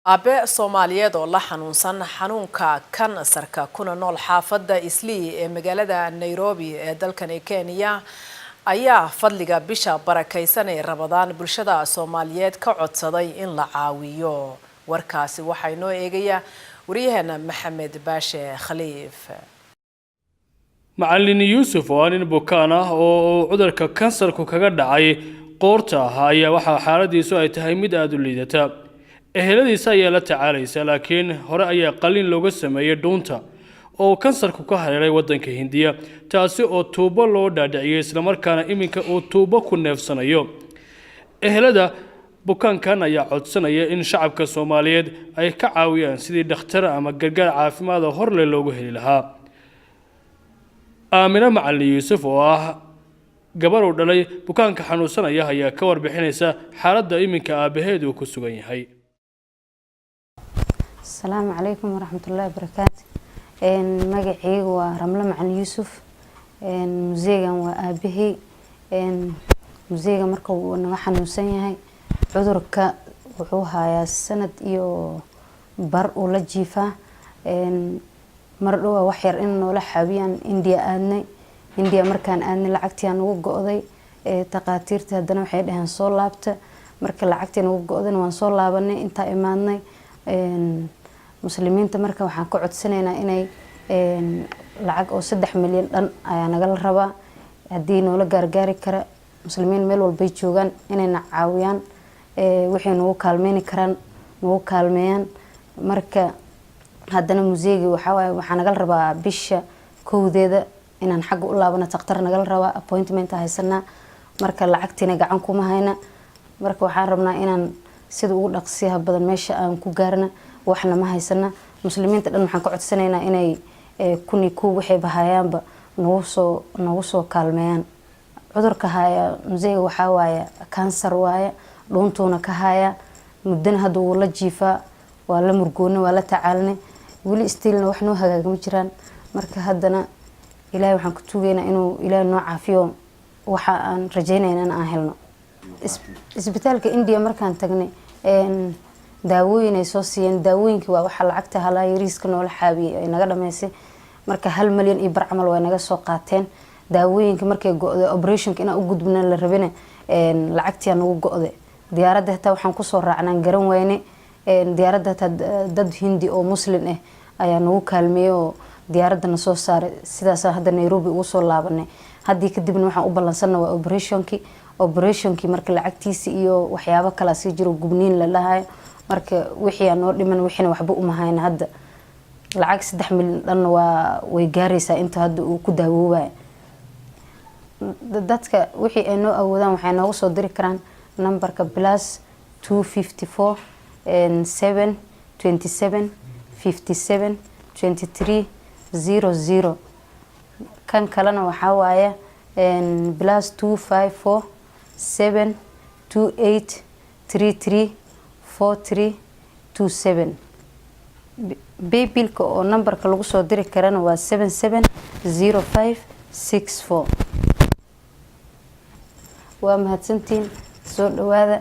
Abe Soomaaliyeed oo la xanuunsan xanuunka kansarka kuna nool xaafadda Islii ee magaalada Nairobi ee dalkan Kenya ayaa fadliga bisha barakaysan ee Ramadaan bulshada Soomaaliyeed ka codsaday in la caawiyo. Warkaasi waxa inoo eegaya wariyaheena Maxamed Baashe Khaliif. Macallin Yuusuf oo nin bukaan ah oo cudurka kansarku kaga dhacay qoorta ayaa waxa xaaladiisu ay tahay mid aad u liidata. eheladiisa ayaa la tacaalaysa laakiin hore ayaa qalin looga sameeyay dhuunta oo kansarku ka hareeray wadanka Hindiya taasi oo tuubo loo dhaadhiciyay isla markaana iminka uu tuubo ku neefsanayo. ehelada bukaankan ayaa codsanaya in shacabka Soomaaliyeed ay ka caawiyaan sidii dhakhtar ama gargaar caafimaad hor loogu heli lahaa. Aamina Macallin Yuusuf oo ah gabar u dhalay bukaanka xanuunsanaya ayaa ka warbixinaysa xaaladda iminka aabaheed uu ku sugan yahay. السلام عليكم ورحمة الله وبركاته. مجيء ورملة معلم يوسف. مزيجا وأبيه. مزيجا مركب ونوحنا نسيني عذرك وحوها يا السنة يو بر ولا جيفة. مرة وحير إنه لحبيان إنديا أني إنديا مركان أني لعكتيان وقعدي تقاتير تهدنا وحيد هنصول لابته مركل لعكتيان وقعدنا وانصول لابني أنت إيماني muslimiinta marka waxaan ku codsanaynaa inay lacag oo 3 milyan dhan ayaa naga rabaa hadii noola gaargaari kara muslimiin meel walba joogan inay na caawiyaan wixii nagu kaalmeyn karaan nagu kaalmeeyaan marka haddana museegi waxa naga rabaa bisha kowdeeda inaan xaq u laabano taqtar naga rabaa appointment haysana marka lacagtina gacan kuma hayna marka waxaan rabnaa inaan sida ugu dhaqsiyaha badan meesha aan ku gaarna waxna ma haysana muslimiinta dhan waxaan ka codsanaynaa inay kuni ku wixii bahayaanba nagu soo kaalmeeyaan cudurka haya museega waxa waaya kansar waaya dhuuntuna ka haya muddan hadda uu la jiifaa waa la murgoona waa la tacaalnay wali stiilna wax noo hagaagama jiraan marka haddana ilaahay waxaan ku tuugeynaa inuu ilaahay noo caafiyo waxa aan rajaynaynaa in aan helno isbitaalka India markaan tagnay daawooyin ay soo siiyeen daawooyinka waa waxa lacagta halaa yariiska noola xaabiyay ay naga dhameysay marka 1 milyan iyo bar camal way naga soo qaateen daawooyinka markay go'day operationka ina u gudbina la rabina lacagtii nagu go'day diyaaradda hata waxaan ku soo raacnaan garan weyne diyaaradda hata dad Hindi oo muslim ah ayaa nagu kaalmeeyo diyaaradana soo saaray sidaas hadda Nairobi ugu soo laabanay hadii kadibna waxaan u balansanaa waa operationki marka lacagtiisa iyo waxyaabo kala sii jiro gubniin la lahaay marka wixii aan noo dhiman wixina waxba uma hayna hadda lacag 3 milyan dhan waa way gaaraysaa inta hadda uu ku daawoobay dadka wixii ay noo awoodaan waxay noogu soo diri karaan numberka +254 7 27 57 23 00 kan kalena waxa waaye +254 7 28 33 43 27 Paybill-ka oo numberka lagu soo diri karana waa 770564 waa mahadsantiin soo dhawaada